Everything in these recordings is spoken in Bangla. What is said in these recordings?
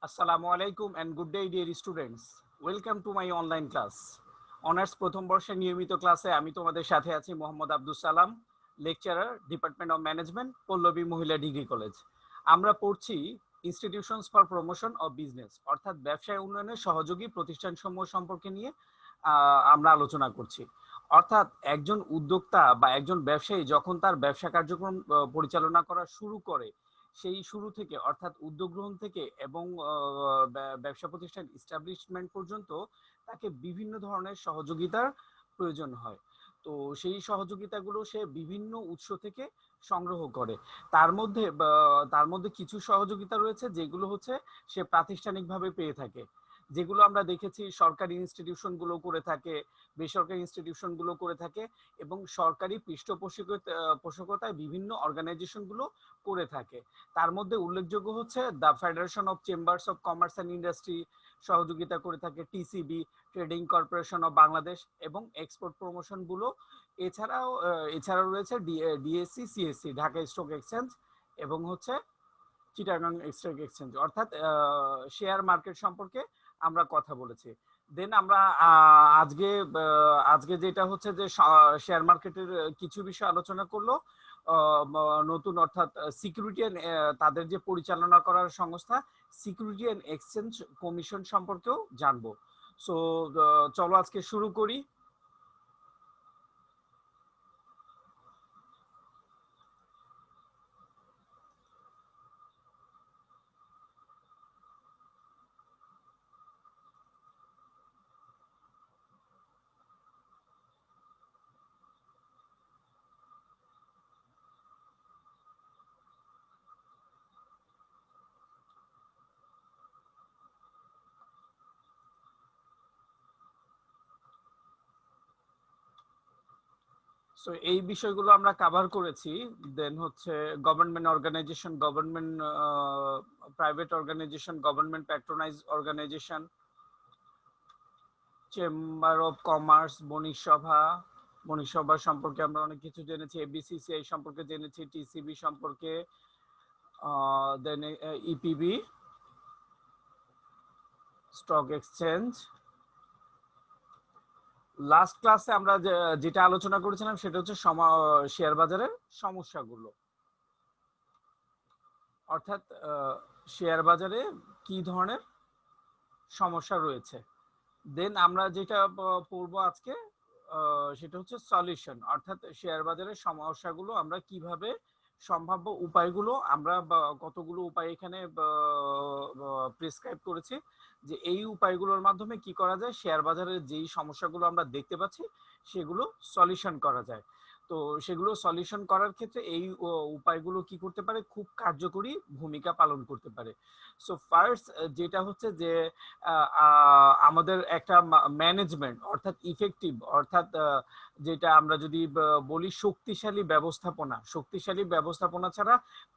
আসসালামু আলাইকুম and good day dear students. Welcome to my online class. Honours প্রথম বর্ষের নিয়মিত ক্লাসে আমি তোমাদের সাথে আছি Mohammad Abdul Salam, lecturer, department of management, Pallabi Mohila degree college. আমরা পড়ছি institutions for promotion of business, অর্থাৎ ব্যবসায় উন্নয়নের সহযোগী প্রতিষ্ঠানসমূহ সম্পর্কে নিয়ে আমরা আলোচনা করছি। অর্থাৎ একজন উদ্যোক্তা বা একজন ব্যবসায়ী যখন তার ব্যবসা কার্যক্রম পরিচালনা করা শুরু করে, সেই শুরু থেকে অর্থাৎ উদ্যোগ গ্রহণ থেকে এবং ব্যবসা প্রতিষ্ঠান ইস্টাবলিশমেন্ট পর্যন্ত তাকে বিভিন্ন ধরনের সহযোগিতার প্রয়োজন হয়। তো সেই সহযোগিতাগুলো সে বিভিন্ন উৎস থেকে সংগ্রহ করে। তার মধ্যে কিছু সহযোগিতা রয়েছে যেগুলো হচ্ছে সে প্রাতিষ্ঠানিকভাবে পেয়ে থাকে, যেগুলো আমরা দেখেছি সরকারি ইনস্টিটিউশনগুলো করে থাকে, বেসরকারি ইনস্টিটিউশনগুলো করে থাকে এবং সরকারি পৃষ্ঠপোষকতায় বিভিন্ন অর্গানাইজেশনগুলো করে থাকে। তার মধ্যে উল্লেখযোগ্য হচ্ছে the federation of chambers of commerce and industry সহযোগিতা করে থাকে, TCB, trading corporation of Bangladesh এবং এক্সপোর্ট প্রমোশন ব্যুরো। এছাড়াও রয়েছে DSC, CSC, Dhaka stock exchange এবং হচ্ছে চিটাগাং স্টক এক্সচেঞ্জ, অর্থাৎ শেয়ার মার্কেট সম্পর্কে আমরা কথা বলেছি। দেন আমরা আজকে আজকে যেটা হচ্ছে যে শেয়ার মার্কেটের কিছু বিষয় আলোচনা করলো, নতুন অর্থাৎ সিকিউরিটি তাদের যে পরিচালনা করার সংস্থা সিকিউরিটি অ্যান্ড এক্সচেঞ্জ কমিশন সম্পর্কেও জানবো। সো চলো আজকে শুরু করি। সো এই বিষয়গুলো আমরা কভার করেছি। দেন হচ্ছে government organization, government private organization, government patronize organization, chamber of commerce, বণিক সভা সম্পর্কে আমরা অনেক কিছু জেনেছি, এবিসিসিআই সম্পর্কে জেনেছি, টিসিবি সম্পর্কে, দেন ইপিবি, স্টক এক্সচেঞ্জ। লাস্ট ক্লাসে আমরা যেটা আলোচনা করেছিলাম সেটা হচ্ছে শেয়ার বাজারের সমস্যাগুলো, অর্থাৎ শেয়ার বাজারে কি ধরনের সমস্যা রয়েছে। দেন আমরা যেটা পড়বো আজকে সেটা হচ্ছে সলিউশন, অর্থাৎ শেয়ার বাজারের সমস্যাগুলো আমরা কিভাবে, সম্ভাব্য উপায়গুলো আমরা কতগুলো উপায় এখানে প্রেসক্রাইব করেছি যে এই উপায়গুলোর মাধ্যমে কি করা যায়, শেয়ার বাজারের যেই সমস্যাগুলো আমরা দেখতে পাচ্ছি সেগুলো সলিউশন করা যায়। তো সেগুলো সলিউশন করার ক্ষেত্রে এই উপায়গুলো কি করতে পারে, খুব কার্যকরী ভূমিকা পালন করতে পারে। সো ফার্স্ট যেটা হচ্ছে যে আমাদের একটা ম্যানেজমেন্ট অর্থাৎ ইফেক্টিভ, অর্থাৎ যেটা আমরা যদি বলি শক্তিশালী ব্যবস্থাপনা ছাড়া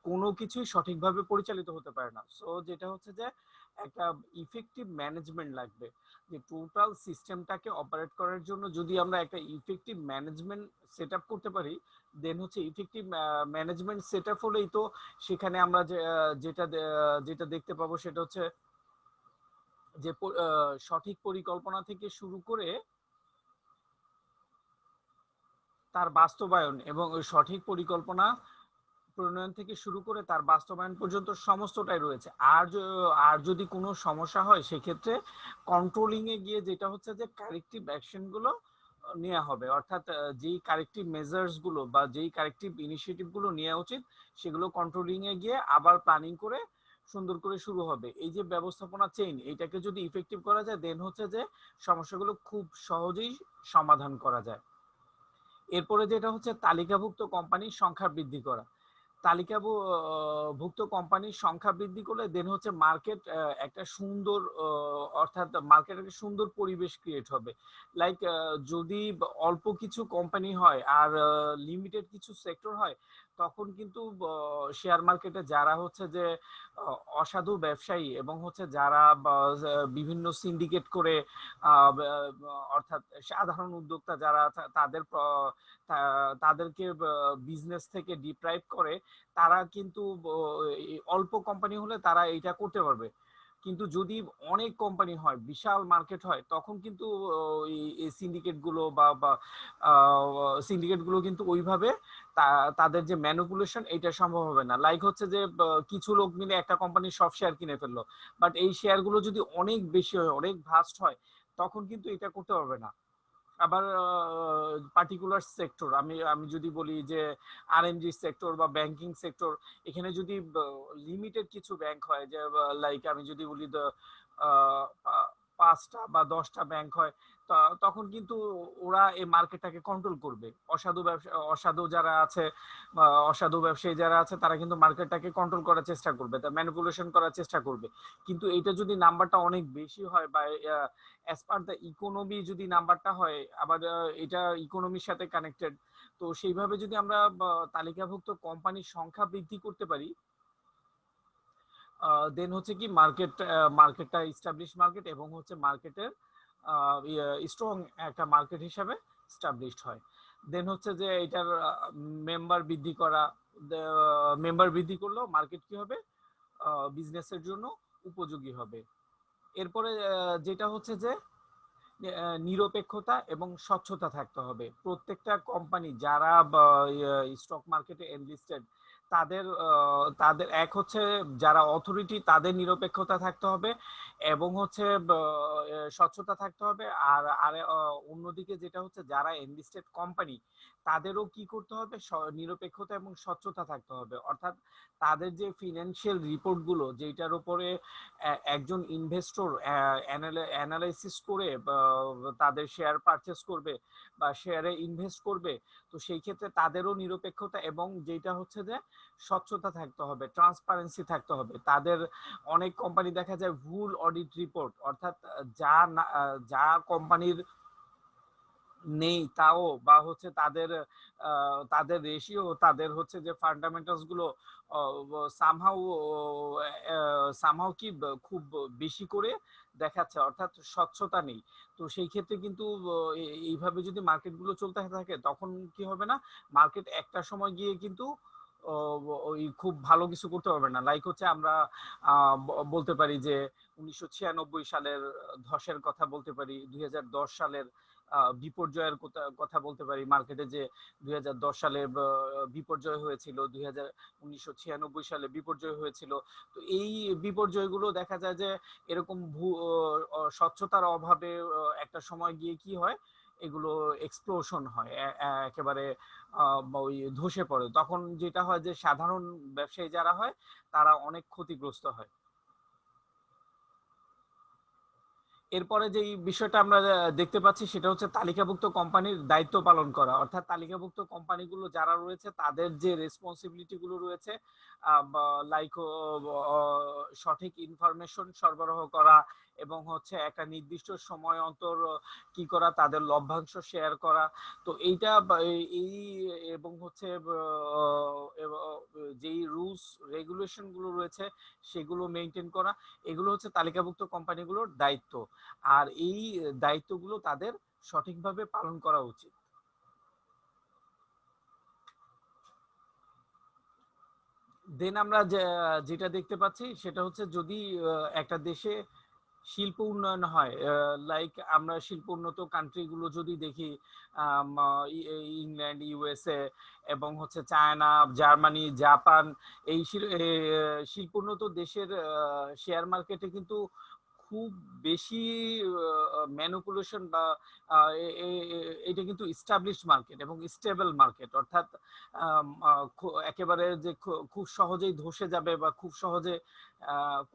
কোনো কিছুই সঠিকভাবে পরিচালিত হতে পারে না। সো যেটা হচ্ছে যে একটা ইফেক্টিভ ম্যানেজমেন্ট লাগবে, যে টোটাল সিস্টেমটাকে অপারেট করার জন্য যদি আমরা একটা ইফেক্টিভ ম্যানেজমেন্ট সেট আপ করতে পারি, দেন হচ্ছে ইফেক্টিভ ম্যানেজমেন্ট সেট আপ হলেই তো সেখানে আমরা যেটা যেটা দেখতে পাবো সেটা হচ্ছে যে সঠিক পরিকল্পনা থেকে শুরু করে তার বাস্তবায়ন এবং সঠিক পরিকল্পনা প্রণয়ন থেকে শুরু করে তার বাস্তবায়ন পর্যন্ত সমস্তটাই রয়েছে। আর যদি কোনো সমস্যা হয় সেক্ষেত্রে কন্ট্রোলিং এ গিয়ে যেটা হচ্ছে যে কারেক্টিভ অ্যাকশন গুলো নেওয়া হবে, অর্থাৎ যেই কারেক্টিভ মেজার্স গুলো বা যেই কারেক্টিভ ইনিশিয়েটিভ গুলো নেওয়া উচিত সেগুলো কন্ট্রোলিং এ গিয়ে আবার প্ল্যানিং করে সুন্দর করে শুরু হবে। এই যে ব্যবস্থাপনা চেইন, এটাকে যদি ইফেক্টিভ করা যায় দেন হচ্ছে যে সমস্যাগুলো খুব সহজেই সমাধান করা যায়। এরপরে যেটা হচ্ছে তালিকাভুক্ত কোম্পানির সংখ্যা বৃদ্ধি করা। তালিকাভুক্ত কোম্পানির সংখ্যা বৃদ্ধি করলে দেন হচ্ছে মার্কেট একটা সুন্দর অর্থাৎ মার্কেট একটা সুন্দর পরিবেশ ক্রিয়েট হবে। লাইক যদি অল্প কিছু কোম্পানি হয় আর লিমিটেড কিছু সেক্টর হয়, তখন কিন্তু শেয়ার মার্কেটে যারা হচ্ছে যে অসাধু ব্যবসায়ী এবং হচ্ছে যারা বিভিন্ন সিন্ডিকেট করে অর্থাৎ সাধারণ উদ্যোক্তা যারা তাদেরকে বিজনেস থেকে ডিপ্রাইভ করে, তারা কিন্তু অল্প কোম্পানি হলে তারা এইটা করতে পারবে। কিন্তু যদি অনেক কোম্পানি হয়, বিশাল মার্কেট হয়, তখন কিন্তু এই সিন্ডিকেট গুলো বা সিন্ডিকেট গুলো কিন্তু ওইভাবে তাদের যে ম্যানিপুলেশন এটা সম্ভব হবে না। লাইক হচ্ছে যে কিছু লোক মিলে একটা কোম্পানির সব শেয়ার কিনে ফেললো, বাট এই শেয়ার গুলো যদি অনেক বেশি হয়, অনেক ভাস্ট হয়, তখন কিন্তু এটা করতে পারবে না। আবার পার্টিকুলার সেক্টর, আমি আমি যদি বলি যে আরএমজি সেক্টর বা ব্যাংকিং সেক্টর, এখানে যদি লিমিটেড কিছু ব্যাংক হয়, যে লাইক আমি যদি বলি 5টা বা 10টা ব্যাংক হয়, তখন কিন্তু ওরা এই মার্কেটটাকে কন্ট্রোল করবে। অসাধু ব্যবসা, অসাধু যারা আছে, অসাধু ব্যবসায়ী যারা আছে, তারা কিন্তু মার্কেটটাকে কন্ট্রোল করার চেষ্টা করবে, তা ম্যানিপুলেশন করার চেষ্টা করবে। কিন্তু এটা যদি নাম্বারটা অনেক বেশি হয় বা অ্যাজ পার দ্য ইকোনমি যদি নাম্বারটা হয়, আবার এটা ইকোনমির সাথে কানেক্টেড, তো সেইভাবে যদি আমরা তালিকাভুক্ত কোম্পানির সংখ্যা বৃদ্ধি করতে পারি, দেন হচ্ছে কি মার্কেটটা ইস্টাবলিশ মার্কেট এবং হচ্ছে মার্কেটের স্ট্রং একটা মার্কেট হিসাবে স্টাবলিশড হয়। দেন হচ্ছে যে এটার মেম্বার বৃদ্ধি করা, মেম্বার বৃদ্ধি করলেও মার্কেট কি হবে, বিজনেসের জন্য উপযোগী হবে। এরপরে যেটা হচ্ছে যে নিরপেক্ষতা এবং স্বচ্ছতা থাকতে হবে। প্রত্যেকটা কোম্পানি যারা স্টক মার্কেটে এনলিস্টেড, তাদের তাদের এক হচ্ছে যারা অথরিটি, তাদের নিরপেক্ষতা থাকতে হবে এবং হচ্ছে স্বচ্ছতা থাকতে হবে। আর আর অন্যদিকে যেটা হচ্ছে যারা এনলিস্টেড কোম্পানি, তাদেরও কি করতে হবে, নিরপেক্ষতা এবং স্বচ্ছতা থাকতে হবে। অর্থাৎ তাদের যে ফিনান্সিয়াল রিপোর্ট গুলো, যেটার উপরে একজন ইনভেস্টর অ্যানালাইসিস করে তাদের শেয়ার পারচেস করবে বা শেয়ারে ইনভেস্ট করবে, তো সেই ক্ষেত্রে তাদেরও নিরপেক্ষতা এবং যেটা হচ্ছে যে স্বচ্ছতা থাকতে হবে, ট্রান্সপারেন্সি থাকতে হবে। তাদের অনেক কোম্পানি দেখা যায় ভুল অডিট রিপোর্ট, অর্থাৎ যা কোম্পানির নেই তাও, বা হচ্ছে তাদের তাদের রেশিও, তাদের হচ্ছে যে ফান্ডামেন্টালস গুলো সামহাউ সামহাউ কি খুব বেশি করে দেখাচ্ছে, অর্থাৎ স্বচ্ছতা নেই। তো সেই ক্ষেত্রে কিন্তু এইভাবে যদি মার্কেটগুলো চলতে থাকে, তখন কি হবে না, মার্কেট একটা সময় গিয়ে কিন্তু ওই খুব ভালো কিছু করতে পারবে না। লাইক হচ্ছে আমরা বলতে পারি যে 1996 সালের ধসের কথা বলতে পারি, 2010 সালের বিপর্যয়ের কথা বলতে পারি মার্কেটে, যে 2010 সালে বিপর্যয় হয়েছিল, 1996 সালে বিপর্যয় হয়েছিল। তো এই বিপর্যয়গুলো দেখা যায় যে এরকম স্বচ্ছতার অভাবে একটা সময় গিয়ে কি হয়, এগুলো এক্সপ্লোশন হয়, একেবারে ওই ধসে পড়ে। তখন যেটা হয় যে সাধারণ ব্যবসায়ী যারা হয়, তারা অনেক ক্ষতিগ্রস্ত হয়। এরপরে যে বিষয়টা আমরা দেখতে পাচ্ছি, সেটা হচ্ছে তালিকাভুক্ত কোম্পানির দায়িত্ব পালন করা। অর্থাৎ তালিকাভুক্ত কোম্পানিগুলো যারা রয়েছে, তাদের যে রেসপন্সিবিলিটি গুলো রয়েছে, লাইক সঠিক ইনফরমেশন সরবরাহ করা এবং হচ্ছে একটা নির্দিষ্ট সময় অন্তর কি করা, তাদের লভ্যাংশ শেয়ার করা। তো এইটা এই এবং হচ্ছে যেই রুলস রেগুলেশন গুলো রয়েছে, সেগুলো মেনটেন করা, এগুলো হচ্ছে তালিকাভুক্ত কোম্পানিগুলোর দায়িত্ব। আর এই দায়িত্বগুলো তাদের সঠিকভাবে পালন করা উচিত। দেন আমরা যেটা দেখতে পাচ্ছি, সেটা হচ্ছে যদি একটা দেশে শিল্প উন্নয়ন হয়, লাইক আমরা শিল্প উন্নত কান্ট্রি গুলো যদি দেখি, ইংল্যান্ড, ইউএসএ এবং হচ্ছে চায়না, জার্মানি, জাপান, এই শিল্প উন্নত দেশের শেয়ার মার্কেটে কিন্তু খুব বেশি ম্যানিপুলেশন বা এটা কিন্তু ইস্টাবলিশড মার্কেট এবং স্টেবল মার্কেট। অর্থাৎ একেবারে যে খুব সহজেই ধসে যাবে বা খুব সহজে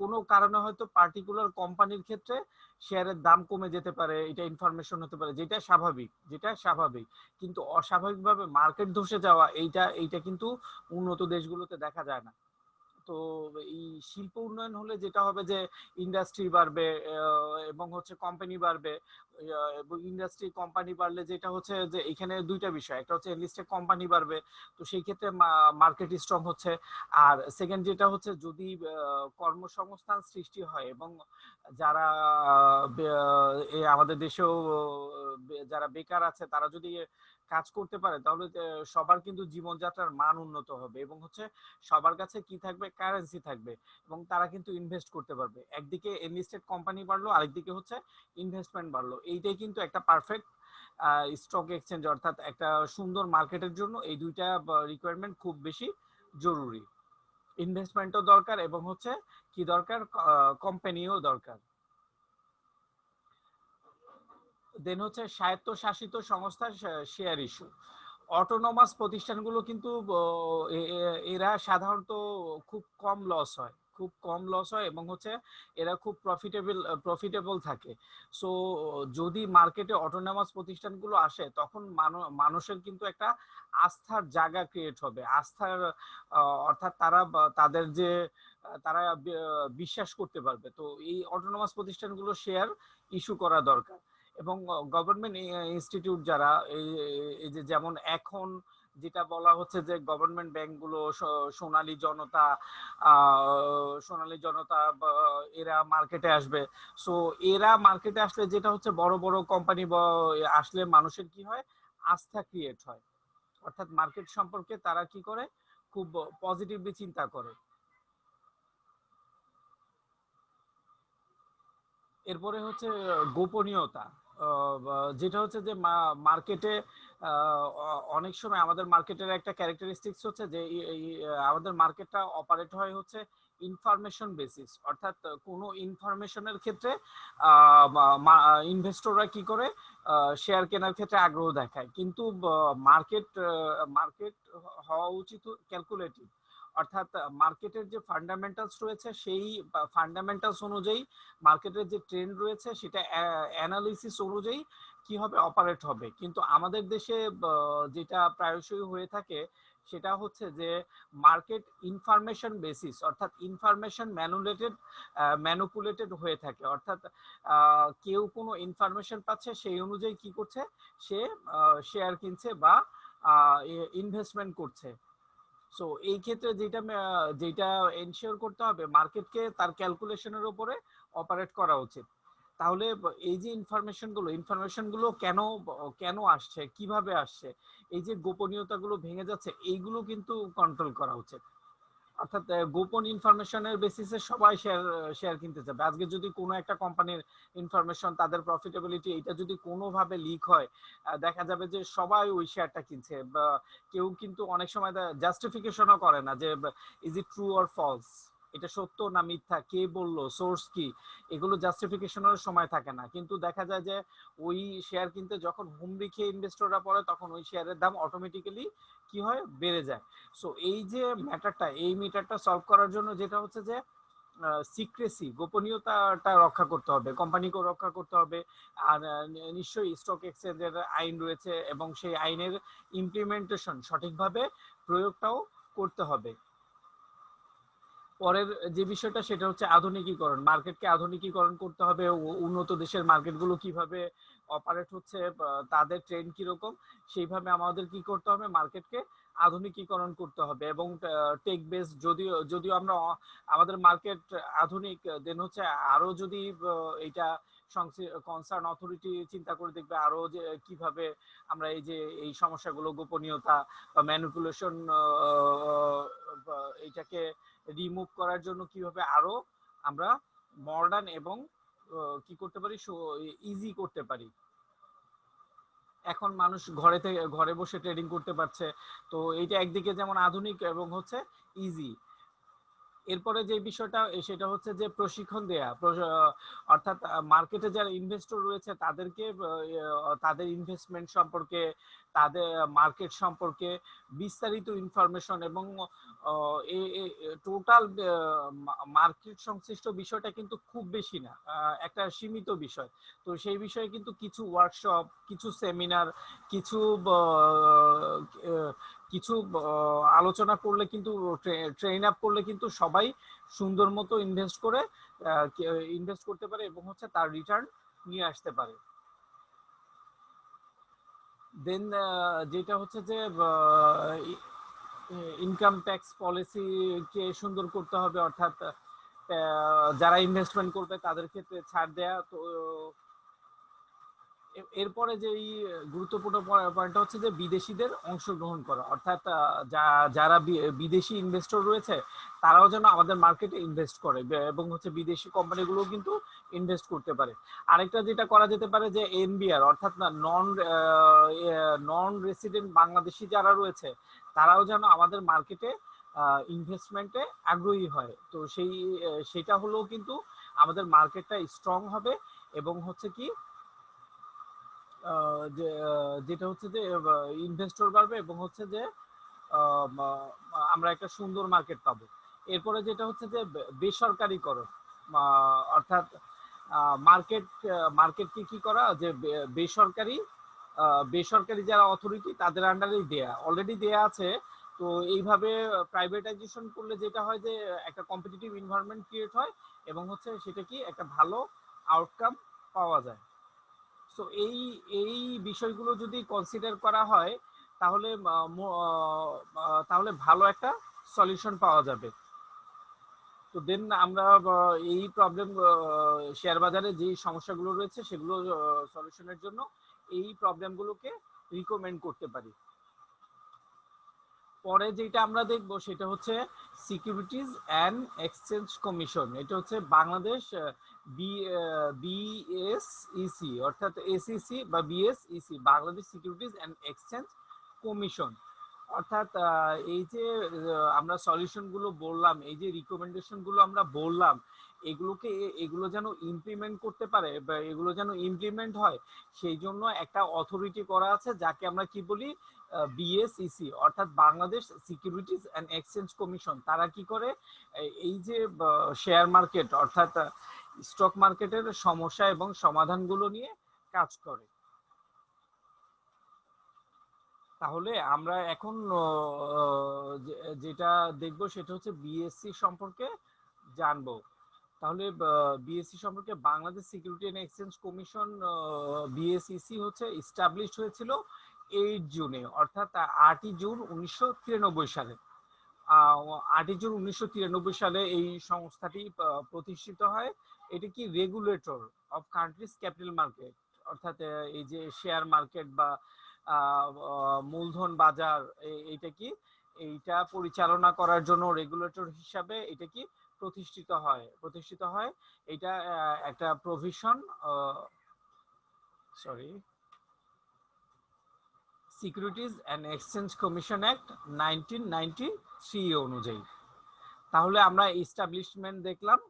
কোনো কারণে হয়তো পার্টিকুলার কোম্পানির ক্ষেত্রে শেয়ারের দাম কমে যেতে পারে, এটা ইনফরমেশন হতে পারে, যেটা স্বাভাবিক। কিন্তু অস্বাভাবিকভাবে মার্কেট ধসে যাওয়া, এইটা কিন্তু উন্নত দেশগুলোতে দেখা যায় না। তো এই শিল্প উন্নয়ন হলে যেটা হবে যে ইন্ডাস্ট্রি বাড়বে এবং হচ্ছে কোম্পানি বাড়বে। এবং ইন্ডাস্ট্রি কোম্পানি বাড়লে যেটা হচ্ছে যে এখানে দুইটা বিষয়, একটা হচ্ছে এনলিস্টেড কোম্পানি বাড়বে, তো সেই ক্ষেত্রে মার্কেট স্ট্রং হচ্ছে। আর সেকেন্ড যেটা হচ্ছে, যদি কর্মসংস্থান সৃষ্টি হয় এবং যারা আমাদের দেশেও যারা বেকার আছে, তারা যদি কাজ করতে পারে তাহলে সবার কিন্তু জীবনযাত্রার মান উন্নত হবে এবং হচ্ছে সবার কাছে কি থাকবে, কারেন্সি থাকবে এবং তারা কিন্তু ইনভেস্ট করতে পারবে। একদিকে এনলিস্টেড কোম্পানি বাড়লো, আরেকদিকে হচ্ছে ইনভেস্টমেন্ট বাড়লো। এইটাই কিন্তু একটা পারফেক্ট স্টক এক্সচেঞ্জ অর্থাৎ একটা সুন্দর মার্কেটের জন্য এই দুইটা রিকোয়ারমেন্ট খুব বেশি জরুরি। ইনভেস্টমেন্টও দরকার এবং হচ্ছে কি দরকার, কোম্পানিও দরকার। দেন হচ্ছে স্বায়ত্তশাসিত সংস্থার শেয়ার ইস্যু। অটোনোমাস প্রতিষ্ঠানগুলো কিন্তু এরা সাধারণত খুব কম লস হয়, খুব কম লস হয় এবং হচ্ছে এরা খুব প্রফিটেবল থাকে। সো যদি মার্কেটে অটোনোমাস প্রতিষ্ঠানগুলো আসে তখন মানুষের কিন্তু একটা আস্থার জায়গা ক্রিয়েট হবে, আস্থার অর্থাৎ তারা তাদের যে তারা বিশ্বাস করতে পারবে। তো এই অটোনোমাস প্রতিষ্ঠানগুলো শেয়ার ইস্যু করা দরকার। এবং গভর্নমেন্ট ইনস্টিটিউট যারা এই যে যেমন এখন যেটা বলা হচ্ছে যে গভর্নমেন্ট ব্যাংকগুলো সোনালী জনতা এরা মার্কেটে আসবে। সো এরা মার্কেটে আসলে যেটা হচ্ছে বড় বড় কোম্পানি আসলে মানুষের কি হয়, আস্থা ক্রিয়েট হয়, অর্থাৎ মার্কেট সম্পর্কে তারা কি করে, খুব পজিটিভলি চিন্তা করে। এরপরে হচ্ছে গোপনীয়তা, যেটা হচ্ছে যে মার্কেটে অনেক সময় আমাদের মার্কেটের একটা ক্যারেক্টারিস্টিক্স হচ্ছে যে আমাদের মার্কেটটা অপারেট হয় হচ্ছে ইনফরমেশন বেসিস, অর্থাৎ কোনো ইনফরমেশনের ক্ষেত্রে ইনভেস্টররা কি করে শেয়ার কেনার ক্ষেত্রে আগ্রহ দেখায়, কিন্তু মার্কেট মার্কেট হওয়া উচিত ক্যালকুলেটিভ, অর্থাৎ মার্কেটের যে ফান্ডামেন্টালস রয়েছে সেই ফান্ডামেন্টালস অনুযায়ী মার্কেটের যে ট্রেন্ড রয়েছে সেটা অ্যানালিসিস অনুযায়ী কি হবে, অপারেট হবে। কিন্তু আমাদের দেশে যেটা প্রায়শই হয়ে থাকে সেটা হচ্ছে যে মার্কেট ইনফরমেশন বেসিস, অর্থাৎ ইনফরমেশন ম্যানুপুলেটেড হয়ে থাকে, অর্থাৎ কেউ কোনো ইনফরমেশন পাচ্ছে সেই অনুযায়ী কি করছে, সে শেয়ার কিনছে বা ইনভেস্টমেন্ট করছে। সো এই ক্ষেত্রে যেটা যেটা এনশিওর করতে হবে, মার্কেটকে তার ক্যালকুলেশনের উপরে অপারেট করা উচিত। তাহলে এই যে ইনফরমেশনগুলো কেন কেন আসছে, কিভাবে আসছে, এই যে গোপনীয়তাগুলো ভেঙে যাচ্ছে, এইগুলো কিন্তু কন্ট্রোল করা উচিত। অর্থাৎ গোপন ইনফরমেশনের বেসিসে সবাই শেয়ার কিনতে যাবে। আজকে যদি কোনো একটা কোম্পানির ইনফরমেশন, তাদের প্রফিটেবিলিটি, এটা যদি কোনোভাবে লিক হয়, দেখা যাবে যে সবাই ওই শেয়ারটা কিনছে। বা কেউ কিন্তু অনেক সময় জাস্টিফিকেশনও করে না যে is it true or false, এটা সত্য না মিথ্যা, কে বললো, সোর্স কি, এগুলো জাস্টিফিকেশনের সময় থাকে না। কিন্তু দেখা যায় যে ওই শেয়ার কিনতে যখন হুমড়ি খেয়ে ইনভেস্টররা পড়ে তখন ওই শেয়ারের দাম অটোমেটিক্যালি কি হয়, বেড়ে যায়। সো এই যে ম্যাটারটা সলভ করার জন্য যেটা হচ্ছে যে সিক্রেসি, গোপনীয়তাটা রক্ষা করতে হবে, কোম্পানিকেও রক্ষা করতে হবে। আর নিশ্চয়ই স্টক এক্সচেঞ্জের আইন রয়েছে এবং সেই আইনের ইমপ্লিমেন্টেশন সঠিকভাবে প্রয়োগটাও করতে হবে। পরের যে বিষয়টা সেটা হচ্ছে আধুনিকীকরণ, মার্কেটকে আধুনিকীকরণ করতে হবে। উন্নত দেশের মার্কেটগুলো কিভাবে অপারেট হচ্ছে, তাদের ট্রেন্ড কিরকম, সেইভাবে আমাদের কি করতে হবে, মার্কেটকে আধুনিকীকরণ করতে হবে। এবং টেক বেস, যদিও যদিও আমরা আমাদের মার্কেট আধুনিক, দেন হচ্ছে আরো যদি এটা কনসার্ন অথরিটি চিন্তা করে দেখবে আরো যে কিভাবে আমরা এই যে এই সমস্যাগুলো, গোপনীয়তা বা ম্যানিপুলেশন, এইটাকে রিমুভ করার জন্য কিভাবে আরো আমরা মডার্ন এবং কি করতে পারি, ইজি করতে পারি। এখন মানুষ ঘরে বসে ট্রেডিং করতে পারছে, তো এইটা একদিকে যেমন আধুনিক এবং হচ্ছে ইজি। এরপরে যে বিষয়টা সেটা হচ্ছে যে প্রশিক্ষণ দেয়া, অর্থাৎ মার্কেটে যারা ইনভেস্টর রয়েছে তাদেরকে তাদের ইনভেস্টমেন্ট সম্পর্কে, তাদের মার্কেট সম্পর্কে বিস্তারিত ইনফরমেশন এবং টোটাল মার্কেট সংশ্লিষ্ট বিষয়টা কিন্তু খুব বেশি না, একটা সীমিত বিষয়। তো সেই বিষয়ে কিন্তু কিছু ওয়ার্কশপ, কিছু সেমিনার, কিছু কিছু আলোচনা করলে কিন্তু, ট্রেন আপ করলে কিন্তু সবাই সুন্দর মতো ইনভেস্ট করতে পারে এবং হচ্ছে তার রিটার্ন নিয়ে আসতে পারে। দেন যেটা হচ্ছে যে ইনকাম ট্যাক্স পলিসিকে সুন্দর করতে হবে, অর্থাৎ যারা ইনভেস্টমেন্ট করবে তাদের ক্ষেত্রে ছাড় দেয়া। তো এরপরে যে গুরুত্বপূর্ণ পয়েন্টটা হচ্ছে যে বিদেশিদের অংশগ্রহণ করা, অর্থাৎ যারা বিদেশি ইনভেস্টর রয়েছে তারাও যেন আমাদের মার্কেটে ইনভেস্ট করে এবং হচ্ছে বিদেশি কোম্পানিগুলো কিন্তু ইনভেস্ট করতে পারে। আরেকটা যেটা করা যেতে পারে যে এনবিআর, অর্থাৎ নন রেসিডেন্ট বাংলাদেশি যারা রয়েছে তারাও যেন আমাদের মার্কেটে ইনভেস্টমেন্টে আগ্রহী হয়। তো সেটা হলেও কিন্তু আমাদের মার্কেটটা স্ট্রং হবে এবং হচ্ছে কি যেটা হচ্ছে যে ইনভেস্টর বাড়বে এবং হচ্ছে যে আমরা একটা সুন্দর মার্কেট পাবো। এরপরে যেটা হচ্ছে যে বেসরকারীকরণ, অর্থাৎ মার্কেট মার্কেটকে কি করা, যে বেসরকারি বেসরকারি যারা অথরিটি তাদের আন্ডারেই অলরেডি দেয়া আছে। তো এইভাবে প্রাইভেটাইজেশন করলে যেটা হয় যে একটা কম্পিটিটিভ এনভায়রনমেন্ট ক্রিয়েট হয় এবং হচ্ছে সেটা কি একটা ভালো আউটকাম পাওয়া যায়। সো এই বিষয়গুলো যদি কনসিডার করা হয় তাহলে তাহলে ভালো একটা সলিউশন পাওয়া যাবে। তো দেন আমরা এই প্রবলেম, শেয়ার বাজারে যে সমস্যাগুলো রয়েছে সেগুলো সলিউশনের জন্য এই প্রবলেমগুলোকে রিকমেন্ড করতে পারি। পরে যেটা আমরা দেখব সেটা হচ্ছে সিকিউরিটিজ অ্যান্ড এক্সচেঞ্জ কমিশন। এটা হচ্ছে বাংলাদেশ বিএসইসি, অর্থাৎ এসইসি বা BSEC, Bangladesh securities and exchange commission. অর্থাৎ এই যে আমরা সলিউশন গুলো বললাম, এই যে রিকমেন্ডেশন গুলো আমরা বললাম, এগুলো যেন ইমপ্লিমেন্ট করতে পারে বা এগুলো যেন ইমপ্লিমেন্ট হয়, সেই জন্য একটা অথরিটি করা আছে যাকে আমরা কি বলি, বিএসইসি, অর্থাৎ Bangladesh securities and exchange commission. তারা কি করে, এই যে শেয়ার মার্কেট অর্থাৎ স্টক মার্কেটের সমস্যা এবং সমাধানগুলো নিয়ে কাজ করে। তাহলে আমরা এখন যেটা দেখবো সেটা হচ্ছে বিএসসি সম্পর্কে জানবো। তাহলে বিএসসি সম্পর্কে, Bangladesh security and exchange commission BSEC হচ্ছে এস্টাবলিশড হয়েছিল 8 জুনে, অর্থাৎ 8ই জুন 1993 সালে। 8ই জুন 1993 সালে এই সংস্থাটি প্রতিষ্ঠিত হয়। এটি কি regulator of countries capital market, অর্থাৎ এই যে শেয়ার মার্কেট বা মূলধন বাজার, এইটা কি, এইটা পরিচালনা করার জন্য রেগুলেটর হিসাবে এটা কি প্রতিষ্ঠিত হয়। এটা একটা provision, sorry, securities and exchange commission act 1993 অনুযায়ী। তাহলে আমরা এস্টাবলিশমেন্ট দেখলাম।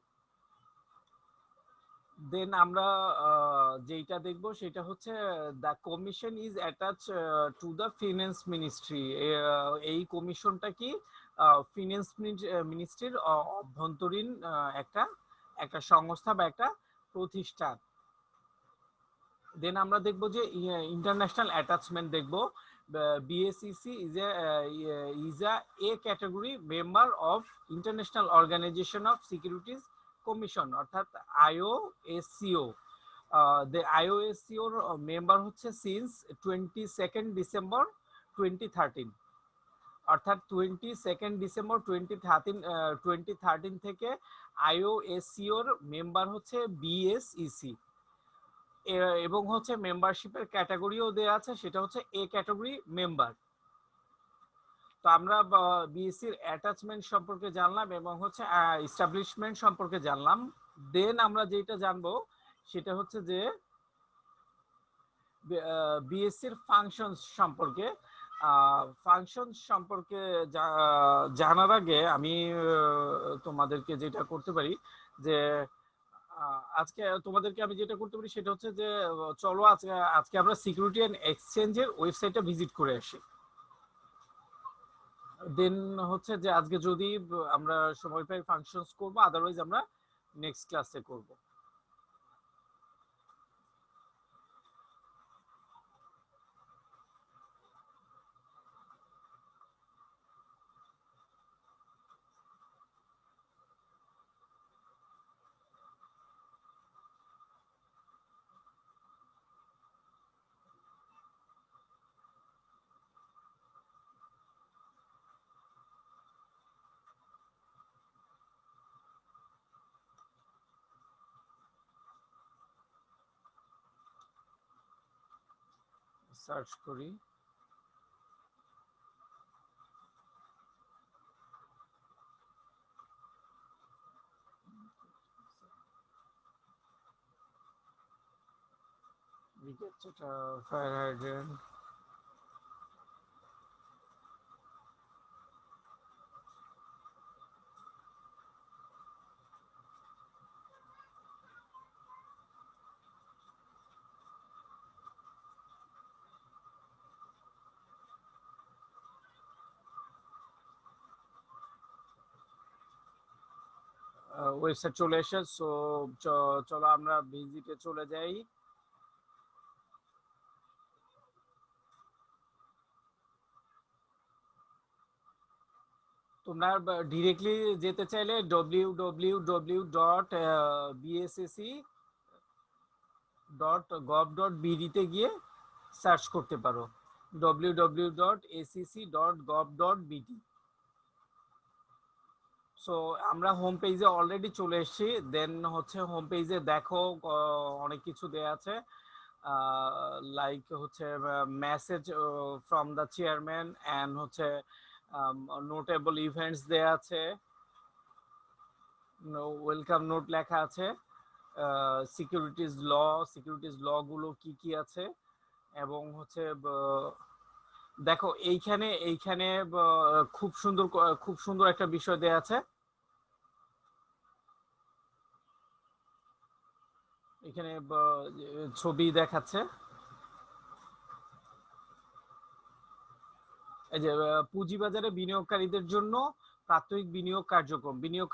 দেন আমরা যেটা দেখব সেটা হচ্ছে the commission is attach to the finance ministry. এই কমিশনটা কি ফিনান্স মিনিস্ট্রির অভ্যন্তরীণ একটা একটা সংস্থা বা একটা প্রতিষ্ঠান। দেন আমরা দেখব যে ইন্টারন্যাশনাল অ্যাটাচমেন্ট দেখব। BSEC is a category member of international organization of securities commission, অর্থাৎ আইওএসসিও। আইওএসসিওর মেম্বার হচ্ছে সিন্স 22 ডিসেম্বর 2013, অর্থাৎ 22 ডিসেম্বর 2013 থেকে আইওএসসিওর মেম্বার হচ্ছে বিএসইসি। এবং হচ্ছে মেম্বারশিপের ক্যাটাগরিও দেওয়া আছে, সেটা হচ্ছে এ ক্যাটাগরি মেম্বার। তো আমরা বিএসসির অ্যাটাচমেন্ট সম্পর্কে জানলাম এবং হচ্ছে এস্টাবলিশমেন্ট সম্পর্কে জানলাম। দেন আমরা যেটা জানবো সেটা হচ্ছে যে বিএসসির ফাংশনস সম্পর্কে। ফাংশনস সম্পর্কে জানার আগে আমি তোমাদেরকে যেটা করতে পারি যে আজকে তোমাদেরকে আমি যেটা করতে পারি সেটা হচ্ছে যে চলো আজকে আমরা সিকিউরিটি অ্যান্ড এক্সচেঞ্জের ওয়েবসাইটটা ভিজিট করে আসি। দেন হচ্ছে যে আজকে যদি আমরা সময় পাই ফাংশনস করবো, আদারওয়াইজ আমরা নেক্সট ক্লাসে করব। সার্চ করি। ফায়ার হাইড্রেন্ট, ওয়েবসাইট চলে এসে। সো চলো আমরা ভিজিটে চলে যাই। তোমরা ডিরেক্টলি যেতে চাইলে www.bscc.gov.bd তে গিয়ে সার্চ করতে পারো, www.acc.gov.bd। সো আমরা হোম পেজে অলরেডি চলে এসেছি। দেন হচ্ছে হোম পেজে দেখো অনেক কিছু দেয়া আছে, লাইক হচ্ছে message from the chairman and হচ্ছে নোটেবল ইভেন্টস দেয়া আছে, ওয়েলকাম নোট লেখা আছে, সিকিউরিটিজ ল গুলো কি কি আছে, এবং হচ্ছে দেখো এইখানে এইখানে খুব সুন্দর একটা বিষয় দেয়া আছে। এখানে ছবি দেখাচ্ছে, এই যে পুঁজিবাজারে বিনিয়োগকারীদের জন্য প্রাত্যহিক বিনিয়োগ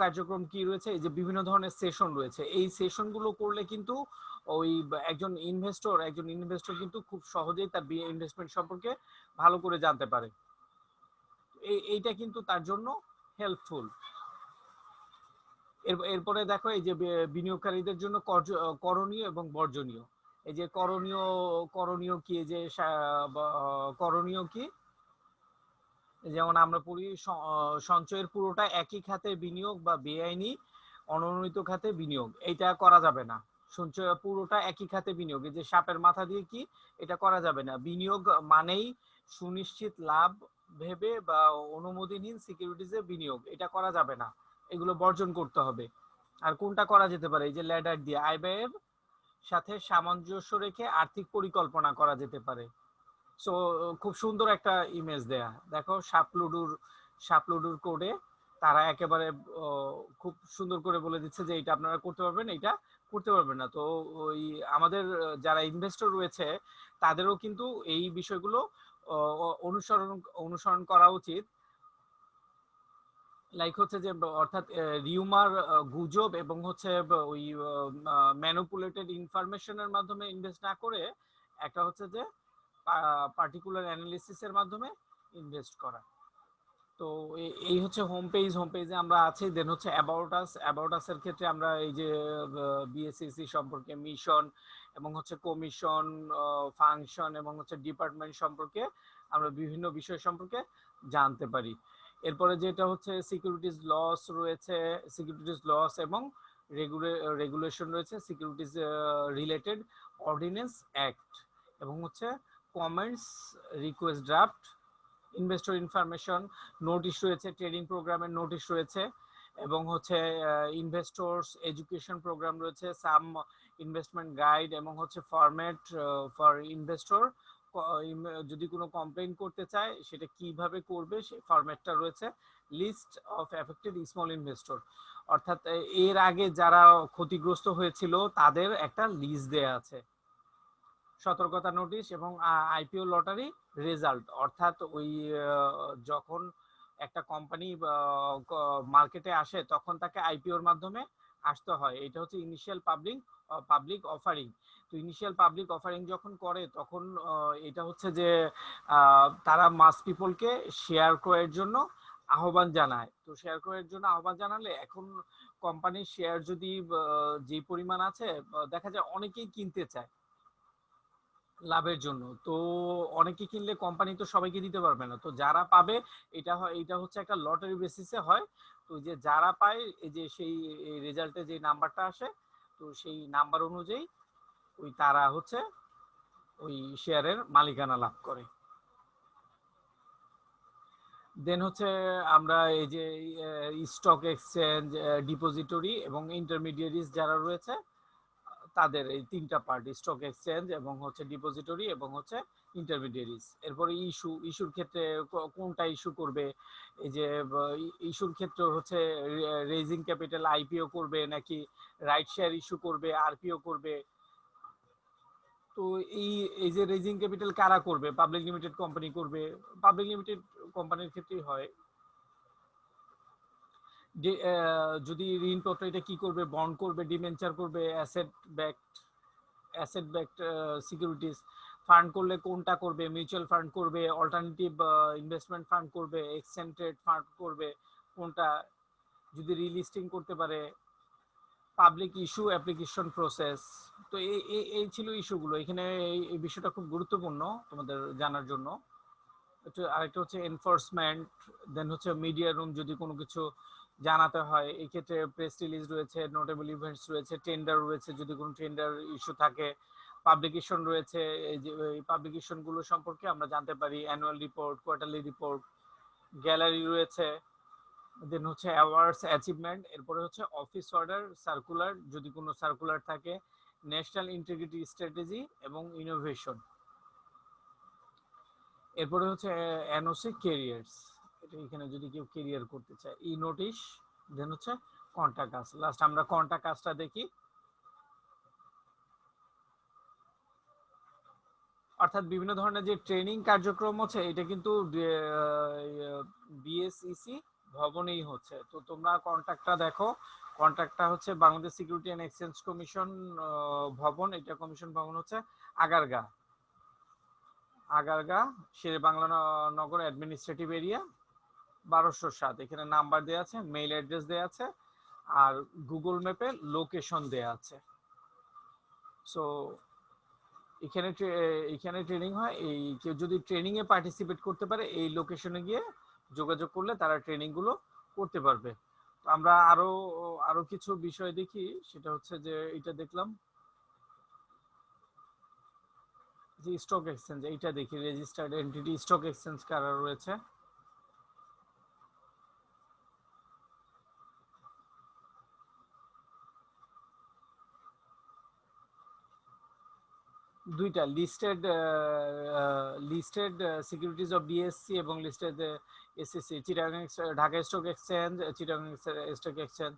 কার্যক্রম কি রয়েছে, এই যে বিভিন্ন ধরনের সেশন রয়েছে। এই সেশন গুলো করলে কিন্তু ওই একজন ইনভেস্টর কিন্তু খুব সহজেই তার ইনভেস্টমেন্ট সম্পর্কে ভালো করে জানতে পারে। এইটা কিন্তু তার জন্য হেল্পফুল। এরপরে দেখো এই যে বিনিয়োগকারীদের জন্য করণীয় এবং বর্জনীয়। এই যে করণীয় কি, যে করণীয় কি, যেমন আমরা পড়ি সঞ্চয়ের পুরোটা একই খাতে বিনিয়োগ বা বেআইনি অননুমোদিত খাতে বিনিয়োগ, এটা করা যাবে না। সঞ্চয় পুরোটা একই খাতে বিনিয়োগ, এই যে সাপের মাথা দিয়ে কি, এটা করা যাবে না। বিনিয়োগ মানেই সুনিশ্চিত লাভ ভেবে বা অনুমোদনহীন সিকিউরিটিজে বিনিয়োগ, এটা করা যাবে না, এগুলো বর্জন করতে হবে। আর কোনটা করা যেতে পারে, এই যে ল্যাডার দিয়ে আয় ব্যয়ের সাথে সামঞ্জস্য রেখে আর্থিক পরিকল্পনা করা যেতে পারে। সো খুব সুন্দর একটা ইমেজ দেয়া, দেখো সাপলুডুর কোডে তারা একেবারে খুব সুন্দর করে বলে দিচ্ছে যে এটা আপনারা করতে পারবেন, এটা করতে পারবেন না। তো ওই আমাদের যারা ইনভেস্টর রয়েছে তাদেরও কিন্তু এই বিষয়গুলো অনুসরণ করা উচিত। লাইক হচ্ছে যে অর্থাৎ রিউমার, গুজব এবং হচ্ছে ওই ম্যানিপুলেটেড ইনফরমেশনের মাধ্যমে ইনভেস্ট না করে একটা হচ্ছে যে পার্টিকুলার অ্যানালিসিসের মাধ্যমে ইনভেস্ট করা। তো এই হচ্ছে হোম পেজে আমরা আছি। দেন হচ্ছে অ্যাবাউট আস এর ক্ষেত্রে আমরা এই যে বিএসসিসি সম্পর্কে, মিশন এবং হচ্ছে কমিশন, ফাংশন এবং হচ্ছে ডিপার্টমেন্ট সম্পর্কে আমরা বিভিন্ন বিষয় সম্পর্কে জানতে পারি। এরপরে যেটা হচ্ছে সিকিউরিটিজ লস এবং রেগুলেশন রয়েছে, সিকিউরিটিজ রিলেটেড অর্ডিন্যান্স অ্যাক্ট এবং হচ্ছে comments, request draft, investor information notice রয়েছে, ট্রেডিং প্রোগ্রামের নোটিশ রয়েছে এবং হচ্ছে ইনভেস্টরস এডুকেশন প্রোগ্রাম রয়েছে, সাম ইনভেস্টমেন্ট গাইড এবং হচ্ছে ফরম্যাট ফর ইনভেস্টর, যদি কোনো কমপ্লেইন করতে চায় সেটা কিভাবে করবে সেই ফরম্যাটটা রয়েছে, list of affected small investor, অর্থাৎ এর আগে যারা ক্ষতিগ্রস্ত হয়েছিল তাদের একটা লিস্ট দেয়া আছে, সতর্কতা নোটিশ এবং আইপিও লটারি রেজাল্ট, অর্থাৎ ওই যখন একটা কোম্পানি মার্কেটে আসে তখন তাকে আইপিওর মাধ্যমে আসতে হয়। এটা হচ্ছে ইনিশিয়াল পাবলিক অফারিং। তো ইনিশিয়াল পাবলিক অফারিং যখন করে তখন এটা হচ্ছে যে তারা মাস পিপলকে শেয়ার ক্রয়ের জন্য আহ্বান জানায়। তো শেয়ার ক্রয়ের জন্য আহ্বান জানালে এখন কোম্পানির শেয়ার যদি যে পরিমাণ আছে, দেখা যায় অনেকেই কিনতে চায় লাভের জন্য। তো অনেকে কিনলে কোম্পানি তো সবাইকে দিতে পারবে না, তো যারা পাবে এটা হচ্ছে একটা লটারি বেসিসে হয়। তো যে যারা পায়, এই যে সেই রেজাল্টে যে নাম্বারটা আসে, তো সেই নাম্বার অনুযায়ী ওই তারা হচ্ছে ওই শেয়ারের মালিকানা লাভ করে। দেন হচ্ছে আমরা এই যে স্টক এক্সচেঞ্জ, ডিপোজিটরি এবং ইন্টারমিডিয়ারিজ যারা রয়েছে তাদের এই তিনটা পার্ট, স্টক এক্সচেঞ্জ এবং হচ্ছে ডিপোজিটরি এবং হচ্ছে ইন্টারমিডিয়ারিজ। এরপরে ইস্যুর ক্ষেত্রে কোনটা ইস্যু করবে, এই যে ইস্যুর ক্ষেত্রে হচ্ছে রেজিং ক্যাপিটাল আইপিও করবে নাকি রাইট শেয়ার ইস্যু করবে, আরপিও করবে। তো এই এই যে রেজিং ক্যাপিটাল কারা করবে, পাবলিক লিমিটেড কোম্পানি করবে। পাবলিক লিমিটেড কোম্পানির ক্ষেত্রেই হয়। যদি ঋণপত্র এটা কি করবে, বন্ড করবে, ডিবেঞ্চার করবে, অ্যাসেট ব্যাকড সিকিউরিটিজ। ফান্ড করলে কোনটা করবে, মিউচুয়াল ফান্ড করবে, অল্টারনেটিভ ইনভেস্টমেন্ট ফান্ড করবে, এক্সচেঞ্জ ট্রেড ফান্ড করবে, কোনটা। যদি রিলিস্টিং করতে পারে, পাবলিক ইস্যু অ্যাপ্লিকেশন প্রসেস। তো এই ছিল ইস্যুগুলো এখানে। এই বিষয়টা খুব গুরুত্বপূর্ণ তোমাদের জানার জন্য। আরেকটা হচ্ছে এনফোর্সমেন্ট, দেন হচ্ছে মিডিয়া রুম, যদি কোনো কিছু জানাতে হয় এই ক্ষেত্রে প্রেস রিলিজ রয়েছে, নোটেবল ইভেন্টস রয়েছে, টেন্ডার রয়েছে যদি কোনো টেন্ডার ইস্যু থাকে, পাবলিকেশন রয়েছে। এই যে এই পাবলিকেশন গুলো সম্পর্কে আমরা জানতে পারি, annual report, quarterly report, gallery রয়েছে। দেন হচ্ছে অ্যাওয়ার্ডস, অ্যাচিভমেন্ট। এরপরে হচ্ছে অফিস অর্ডার, সার্কুলার যদি কোনো সার্কুলার থাকে, ন্যাশনাল ইন্টিগ্রিটি স্ট্র্যাটেজি এবং ইনোভেশন। এরপরে হচ্ছে এনওসি, ক্যারিয়ার্স। এটা এখানে যদি কেউ ক্যারিয়ার করতে চায়, ই নোটিশ। দেন হচ্ছে কন্টাক্ট আস। লাস্ট আমরা কন্টাক্ট আসটা দেখি। অর্থাৎ বিভিন্ন ধরনের যে ট্রেনিং কার্যক্রম হচ্ছে এটা কিন্তু বিএসইসি ভবনেই হচ্ছে। তো তোমরা কন্ট্রাক্টটা দেখো। কন্ট্রাক্টটা হচ্ছে Bangladesh security and exchange commission ভবন। এটা কমিশন ভবন হচ্ছে আগারগা, আগারগা শেরে বাংলা নগর অ্যাডমিনিস্ট্রেটিভ এরিয়া 1207। এখানে নাম্বার দেওয়া আছে, মেইল অ্যাড্রেস দেওয়া আছে, আর গুগল ম্যাপে লোকেশন দেওয়া আছে। সো এখানে এখানে ট্রেনিং হয়। এই কেউ যদি ট্রেনিং এ পার্টিসিপেট করতে পারে, এই লোকেশনে গিয়ে যোগাযোগ করলে তারা ট্রেনিং গুলো করতে পারবে। আমরা আরো আরো কিছু বিষয় দেখি। সেটা হচ্ছে যে এটা দেখলাম যে স্টক এক্সচেঞ্জ, এইটা দেখি রেজিস্টার্ড এন্টিটি স্টক এক্সচেঞ্জ কারা রয়েছে। দুইটা listed, listed securities of BSC এবং listed SSC, Chittagong Dhaka stock exchange, Chittagong stock exchange,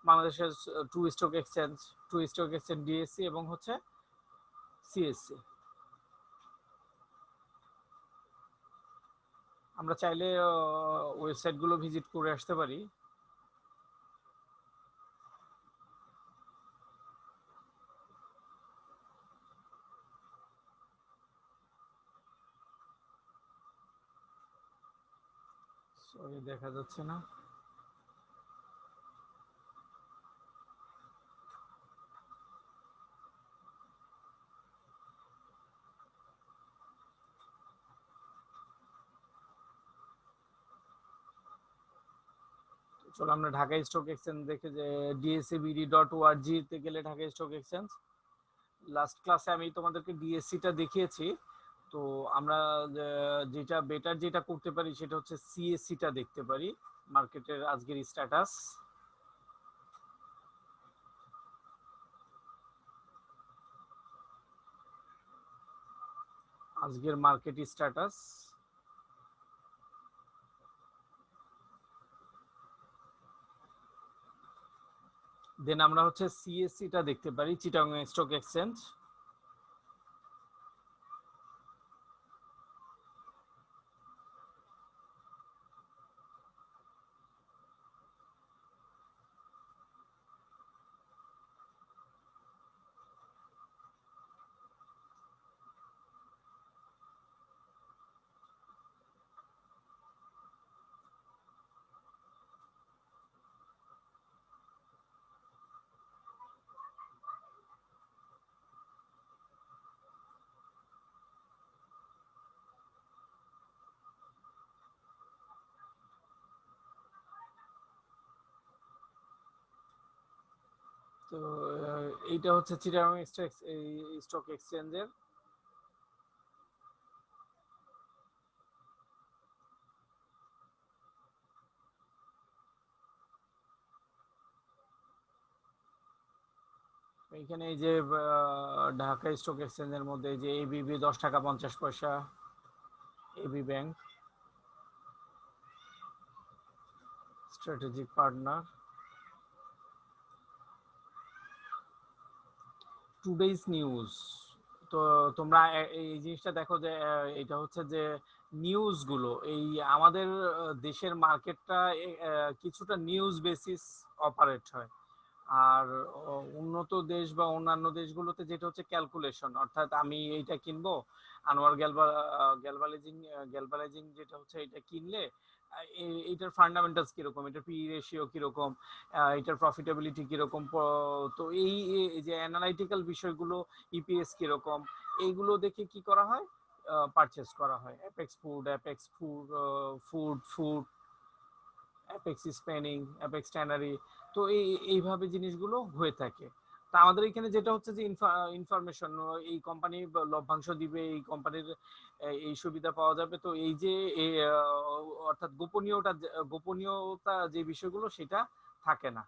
বাংলাদেশের two stock exchange, two stock exchange DSC এবং হচ্ছে সিএসসি। আমরা চাইলে ওয়েবসাইট গুলো ভিজিট করে আসতে পারি। সরি দেখা যাচ্ছে না। চলো আমরা ঢাকা স্টক এক্সচেঞ্জ দেখে যে dsabd.org তে গেলে ঢাকা স্টক এক্সচেঞ্জ। লাস্ট ক্লাসে আমি তোমাদেরকে ডিএসসিটা দেখিয়েছি। তো আমরা যেটা বেটার যেটা করতে পারি সেটা হচ্ছে সিএসসিটা দেখতে পারি, মার্কেটের আজকের স্ট্যাটাস। আজকের মার্কেট স্ট্যাটাস। দেন আমরা হচ্ছে সিএসসিটা দেখতে পারি, চিটাগং স্টক এক্সচেঞ্জ। তো এইটা হচ্ছে চিটাগং স্টক এক্সচেঞ্জের এখানে এই যে ঢাকা স্টক এক্সচেঞ্জের মধ্যে যে এবিবি 10 টাকা 50 পয়সা, AB bank, strategic partner, today's news. তো তোমরা এই জিনিসটা দেখো যে এটা হচ্ছে যে নিউজগুলো এই আমাদের দেশের মার্কেটটা কিছুটা নিউজ বেসিস অপারেট হয়। আর উন্নত দেশ বা অন্যান্য দেশগুলোতে যেটা হচ্ছে ক্যালকুলেশন, অর্থাৎ আমি এইটা কিনবো, আনোয়ার গ্যালভালাইজিং গ্যালভালাইজিং যেটা হচ্ছে এটা কিনলে এইটার ফান্ডামেন্টালস কিরকম, এটার পি রেশিও কিরকম, এটার প্রফিটেবিলিটি কিরকম, তো এই যে অ্যানালাইটিক্যাল বিষয়গুলো, ইপিএস কিরকম, এইগুলো দেখে কি করা হয়, পারচেস করা হয়। Apex food, apex spinning, apex tannery. তো এইভাবে জিনিসগুলো হয়ে থাকে। তা আমাদের এখানে যেটা হচ্ছে যে ইনফরমেশন, এই কোম্পানি লভ্যাংশ দিবে, এই কোম্পানির এই সুবিধা পাওয়া যাবে, তো এই যে অর্থাৎ গোপনীয়তা যে বিষয়গুলো সেটা থাকে না।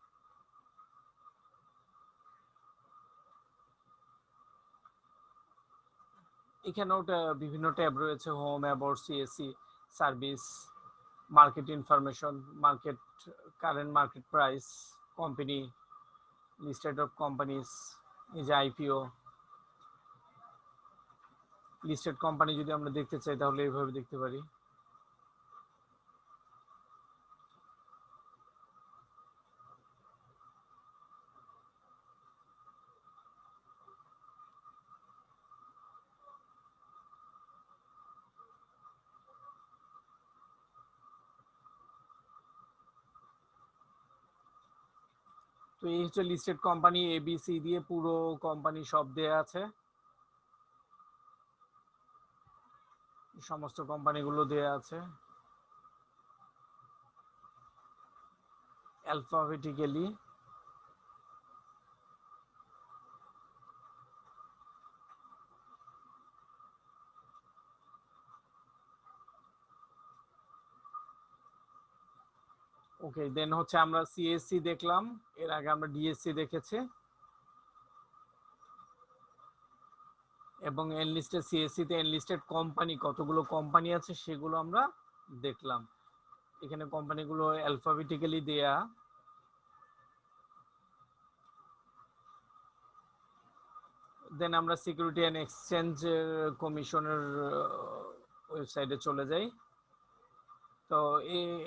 এখানেও বিভিন্ন ট্যাব রয়েছে, home, about, CSC, service, market information, market, current market price, company, listed of companies, এই যে আইপিও, লিস্টেড কোম্পানি যদি আমরা দেখতে চাই তাহলে এইভাবে দেখতে পারি। তো এই হচ্ছে লিস্টেড কোম্পানি, এবিসি দিয়ে পুরো কোম্পানি সব দেয়া আছে, সমস্ত কোম্পানিগুলো দেয়া আছে অ্যালফাবেটিক্যালি। ওকে, দেন হচ্ছে আমরা সিএসসি দেখলাম, এর আগে আমরা ডিএসসি দেখেছি, এবং এনলিস্টেড সিএসসি তে এনলিস্টেড কোম্পানি কতগুলো কোম্পানি আছে সেগুলো আমরা দেখলাম। এখানে কোম্পানিগুলো অ্যালফাবেটিক্যালি দেয়া। দেন আমরা সিকিউরিটি অ্যান্ড এক্সচেঞ্জ কমিশনের ওয়েবসাইটে চলে যাই। তো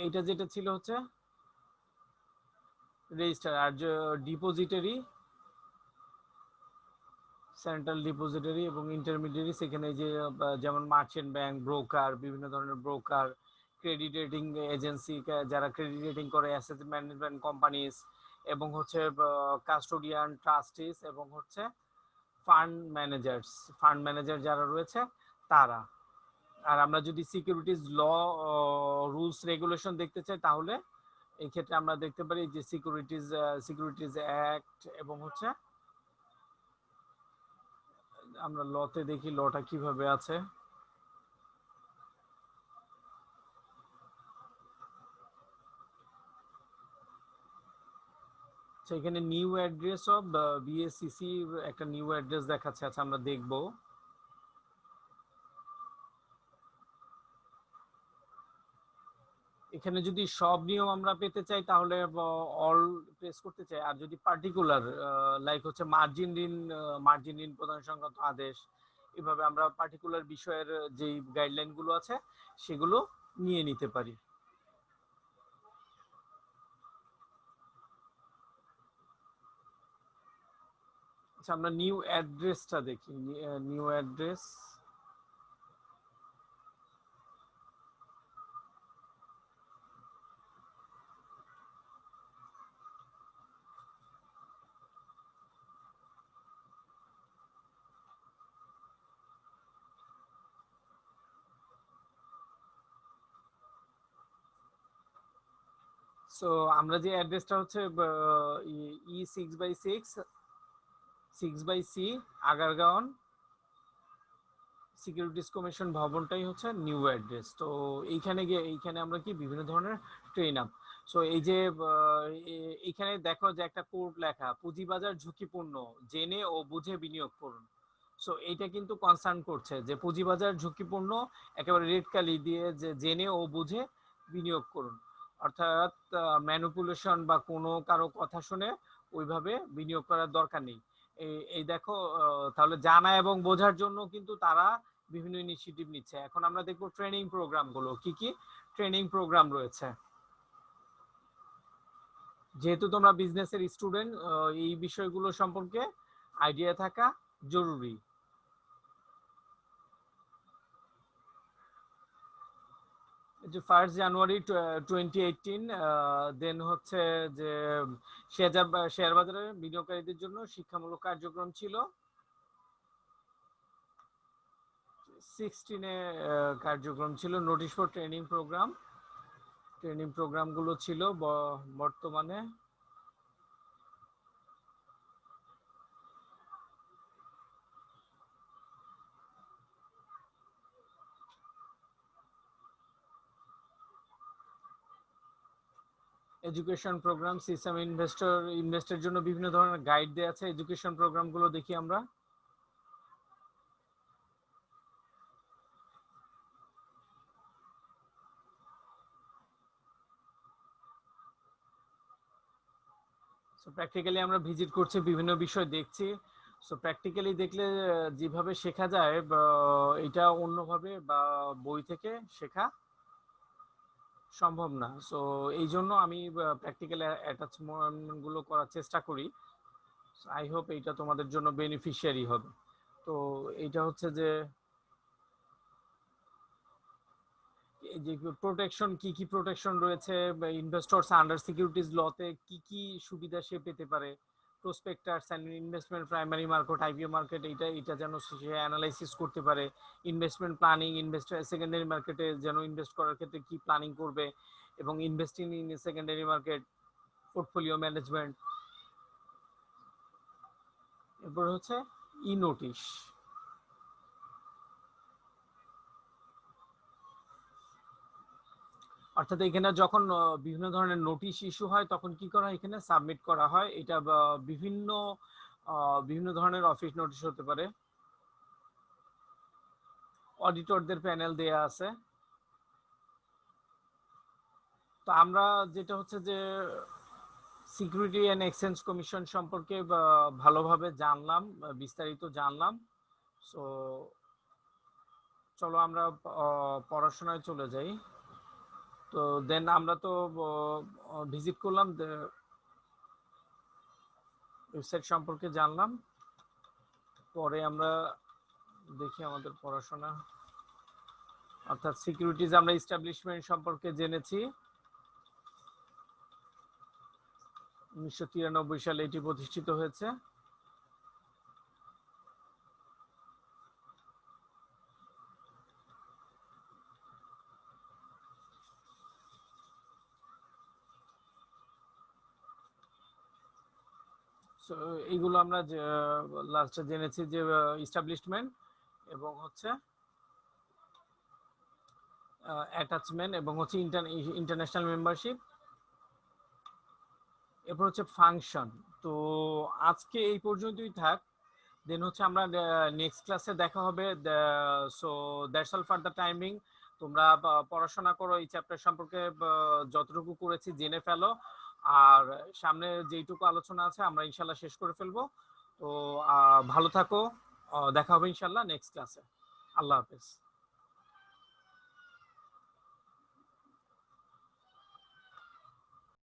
এইটা যেটা ছিল হচ্ছে রেজিস্টার, আর ডিপোজিটরি, সেন্ট্রাল ডিপোজিটরি এবং ইন্টারমিডিয়ারি, সেখানে যে যেমন মার্চেন্ট ব্যাংক, ব্রোকার, বিভিন্ন ধরনের ব্রোকার, ক্রেডিট রেটিং এজেন্সি যারা ক্রেডিট রেটিং করে, অ্যাসেট ম্যানেজমেন্ট কোম্পানিজ, এবং হচ্ছে কাস্টোডিয়ান, ট্রাস্টিস, এবং হচ্ছে ফান্ড ম্যানেজার যারা রয়েছে তারা। আর আমরা যদি সিকিউরিটিজ ল, রুলস, রেগুলেশন দেখতে চাই তাহলে এই ক্ষেত্রে আমরা দেখতে পারি যে সিকিউরিটিজ অ্যাক্ট, এবং হচ্ছে আমরা লতে দেখি লটা কিভাবে আছে। সেখানে নিউ অ্যাড্রেস অফ বিএসসিসি, একটা নিউ অ্যাড্রেস দেখাচ্ছে, আচ্ছা আমরা দেখব। এখানে যদি সব নিয়ম আমরা পেতে চাই তাহলে অল প্রেস করতে চাই, আর যদি পার্টিকুলার লাইক হচ্ছে মার্জিন ঋণ প্রদান সংক্রান্ত আদেশ, এভাবে আমরা পার্টিকুলার বিষয়ের যেই গাইডলাইন গুলো আছে সেগুলো নিয়ে নিতে পারি। আচ্ছা আমরা নিউ অ্যাড্রেসটা দেখি, নিউ অ্যাড্রেস। সো আমরা যে অ্যাড্রেসটা হচ্ছে E6/6 6/C, Agargaon, securities commission ভবনটাই হচ্ছে নিউ অ্যাড্রেস। তো এইখানে আমরা কি বিভিন্ন ধরনের ট্রেন আপ। সো এই যে এখানে দেখো যে একটা কোড লেখা, পুঁজিবাজার ঝুঁকিপূর্ণ, জেনে ও বুঝে বিনিয়োগ করুন। সো এইটা কিন্তু কনসার্ন করছে যে পুঁজিবাজার ঝুঁকিপূর্ণ, একেবারে রেড কালি দিয়ে যে জেনে ও বুঝে বিনিয়োগ করুন, অর্থাৎ ম্যানিপুলেশন বা কোনো কারো কথা শুনে ওইভাবে বিনিয়োগ করার দরকার নেই। এই দেখো, তাহলে জানা এবং বোঝার জন্য কিন্তু তারা বিভিন্ন ইনিশিয়েটিভ নিচ্ছে। এখন আমরা দেখবো ট্রেনিং প্রোগ্রামগুলো, কি কি ট্রেনিং প্রোগ্রাম রয়েছে। যেহেতু তোমরা বিজনেসের স্টুডেন্ট, এই বিষয়গুলো সম্পর্কে আইডিয়া থাকা জরুরি। যে 1 জানুয়ারি 2018, দেন হচ্ছে যে শেয়ার বাজারে বিনিয়োগকারীদের জন্য শিক্ষামূলক কার্যক্রম ছিল। 16 কার্যক্রম ছিল notice for training program. Training প্রোগ্রামগুলো ছিল বর্তমানে এডুকেশন প্রোগ্রাম, সিস্টেম ইনভেস্টের জন্য বিভিন্ন ধরনের গাইড দেওয়া আছে। এডুকেশন প্রোগ্রামগুলো দেখি আমরা। সো প্র্যাকটিক্যালি আমরা ভিজিট করছি, বিভিন্ন বিষয় দেখছি। সো প্র্যাকটিক্যালি দেখলে যেভাবে শেখা যায় এটা অন্যভাবে বা বই থেকে শেখা সম্ভব না। সো এই জন্য আমি প্র্যাকটিক্যাল অ্যাটাচমেন্ট গুলো করার চেষ্টা করি। আই হোপ এইটা তোমাদের জন্য বেনিফিশিয়ারি হবে। তো এইটা হচ্ছে যে এই যে প্রোটেকশন, কি কি প্রোটেকশন রয়েছে ইনভেস্টরস আন্ডার সিকিউরিটিজ লতে, কি কি সুবিধা সে পেতে পারে, prospectus and investment primary market, IPO market, এটা যেন সে অ্যানালাইসিস করতে পারে। ইনভেস্টমেন্ট প্ল্যানিং, সেকেন্ডারি মার্কেটে যেন ইনভেস্ট করার ক্ষেত্রে কি প্ল্যানিং করবে, এবং investing in secondary market, portfolio management. এরপর হচ্ছে ই নোটিশ। অর্থাৎ এখানে যখন বিভিন্ন ধরনের নোটিশ ইস্যু হয় তখন কি করা হয়, এখানে সাবমিট করা হয়। এটা বিভিন্ন বিভিন্ন ধরনের অফিস নোটিশ হতে পারে। অডিটরদের প্যানেল দেয়া আছে। তো আমরা যেটা হচ্ছে যে সিকিউরিটি অ্যান্ড এক্সচেঞ্জ কমিশন সম্পর্কে ভালোভাবে জানলাম, বিস্তারিত জানলাম। সো চলো আমরা পড়াশোনায় চলে যাই। তো দেন আমরা তো ভিজিট করলাম, ওয়েবসাইট সম্পর্কে জানলাম। পরে আমরা দেখি আমাদের পড়াশোনা, অর্থাৎ সিকিউরিটিজ আমরা এস্টাবলিশমেন্ট সম্পর্কে জেনেছি। 1993 সালে এটি প্রতিষ্ঠিত হয়েছে। এইগুলো আমরা লাস্টে জেনেছি যে এস্টাবলিশমেন্ট এবং হচ্ছে অ্যাটাচমেন্ট এবং হচ্ছে ইন্টারন্যাশনাল মেম্বারশিপ। এরপর হচ্ছে ফাংশন। তো আজকে এই পর্যন্তই থাক, দেন হচ্ছে আমরা নেক্সট ক্লাসে দেখা হবে। So that's all for the timing. তোমরা পড়াশোনা করো, এই চ্যাপ্টার সম্পর্কে যতটুকু করেছি জেনে ফেলো, আর সামনে যেইটুকু আলোচনা আছে আমরা ইনশাল্লাহ শেষ করে ফেলবো। তো ভালো থাকো, দেখা হবে ইনশাল্লাহ নেক্সট ক্লাসে। আল্লাহ হাফেজ।